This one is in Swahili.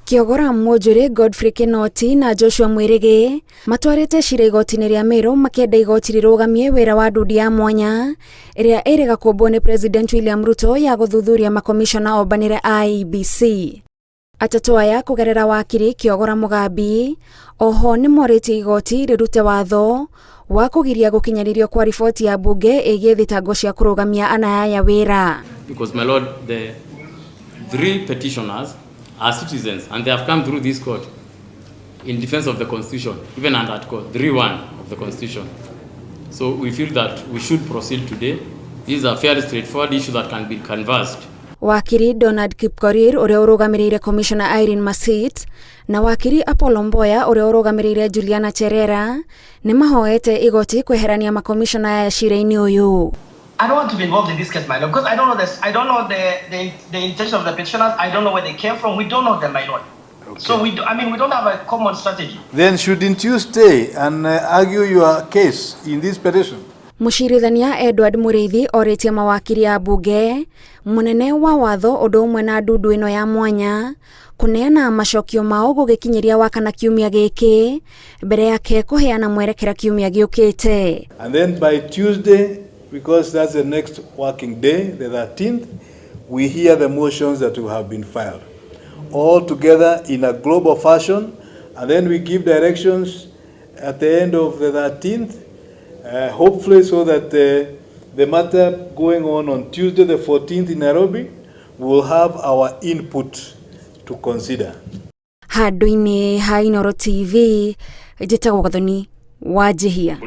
Kiogora Mwonjũrĩ, Godfrey Kinoti na Joshua Mwirigi matwarĩte cira igoti-inĩ rĩa Meru makĩenda igoti rĩrũgamie wĩra wa ndundu ya mwanya ĩrĩa ĩrĩ gakũmbwo nĩ President William Ruto ya gũthuthuria makomicona ombanĩre IEBC. Atatũ aya kũgerera wakiri Kiogora Mugambi oho nĩ morĩtie igoti rĩrute watho wa kũgiria gũkinyanirio kwa riboti ya bunge ĩgiĩ thitango cia kũrũgamia anayaya wĩra. Because my lord, the three petitioners are citizens and they have come through this court in defense of the constitution, even under Article 3(1) of the constitution. So we feel that we should proceed today. These are fairly straightforward issues that can be canvassed. Wakiri Donald Kipkorir ũrĩa ũrũgamĩrĩire Commissioner Irene Masit na wakiri Apollo Mboya ũrĩa ũrũgamĩrĩire Juliana Cherera nĩ mahoete igoti kweherania makomicona ya cira-inĩ ũyũ. I don't want to be involved in this case, my lord, because I don't know this. I don't know the intention of the petitioners. I don't know where they came from. We don't know them, my lord. Okay. So we don't have a common strategy. Then shouldn't you stay and argue your case in this petition? Mũcirithania Edward Mũrĩithi orĩtie mawakiri a bunge mũnene wa watho ũndũ ũmwe na ndundu ĩno ya mwanya kũneana macokio mao gũgĩkinyĩria wakana kiumia gĩkĩ mbere yake kũheana mwerekera kiumia gĩũkĩte. And then by Tuesday, because that's the next working day, the 13th, we hear the motions that will have been filed all together in a global fashion, and then we give directions at the end of the 13th, hopefully so that the matter going on Tuesday the 14th in Nairobi, will have our input to consider. Handũ-inĩ ha Inooro TV, njĩtagwo Gathoni wa Njihia.